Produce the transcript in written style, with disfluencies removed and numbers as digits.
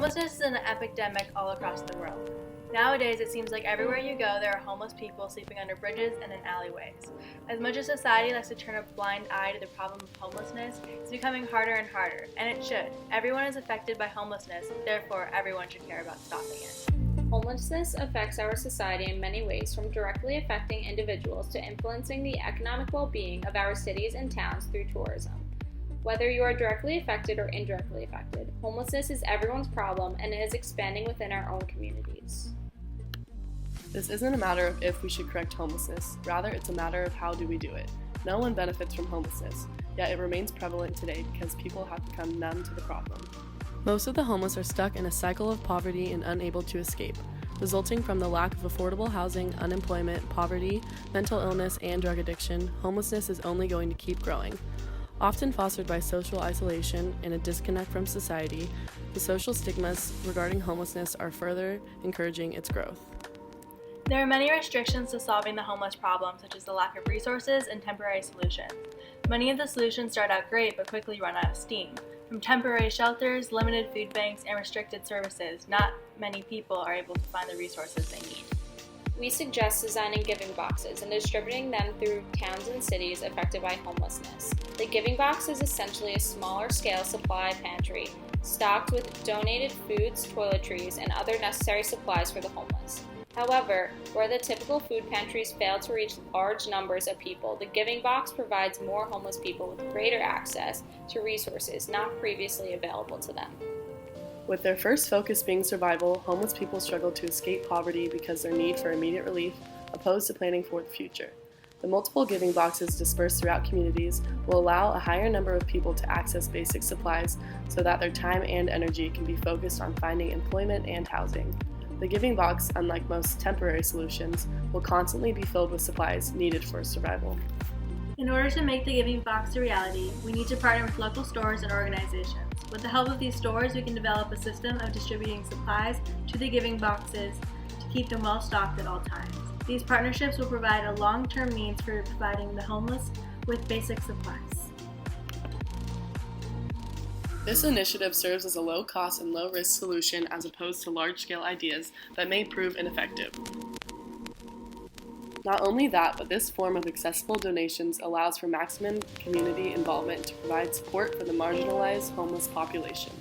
Homelessness is an epidemic all across the world. Nowadays, it seems like everywhere you go, there are homeless people sleeping under bridges and in alleyways. As much as society likes to turn a blind eye to the problem of homelessness, it's becoming harder and harder, and it should. Everyone is affected by homelessness, therefore everyone should care about stopping it. Homelessness affects our society in many ways, from directly affecting individuals to influencing the economic well-being of our cities and towns through tourism. Whether you are directly affected or indirectly affected, homelessness is everyone's problem and it is expanding within our own communities. This isn't a matter of if we should correct homelessness, rather it's a matter of how do we do it. No one benefits from homelessness, yet it remains prevalent today because people have become numb to the problem. Most of the homeless are stuck in a cycle of poverty and unable to escape, resulting from the lack of affordable housing, unemployment, poverty, mental illness, and drug addiction. Homelessness is only going to keep growing. Often fostered by social isolation and a disconnect from society, the social stigmas regarding homelessness are further encouraging its growth. There are many restrictions to solving the homeless problem, such as the lack of resources and temporary solutions. Many of the solutions start out great but quickly run out of steam. From temporary shelters, limited food banks, and restricted services, not many people are able to find the resources they need. We suggest designing giving boxes and distributing them through towns and cities affected by homelessness. The giving box is essentially a smaller scale supply pantry stocked with donated foods, toiletries, and other necessary supplies for the homeless. However, where the typical food pantries fail to reach large numbers of people, the giving box provides more homeless people with greater access to resources not previously available to them. With their first focus being survival, homeless people struggle to escape poverty because their need for immediate relief, opposed to planning for the future. The multiple giving boxes dispersed throughout communities will allow a higher number of people to access basic supplies so that their time and energy can be focused on finding employment and housing. The giving box, unlike most temporary solutions, will constantly be filled with supplies needed for survival. In order to make the giving box a reality, we need to partner with local stores and organizations. With the help of these stores, we can develop a system of distributing supplies to the giving boxes to keep them well stocked at all times. These partnerships will provide a long-term means for providing the homeless with basic supplies. This initiative serves as a low-cost and low-risk solution as opposed to large-scale ideas that may prove ineffective. Not only that, but this form of accessible donations allows for maximum community involvement to provide support for the marginalized homeless population.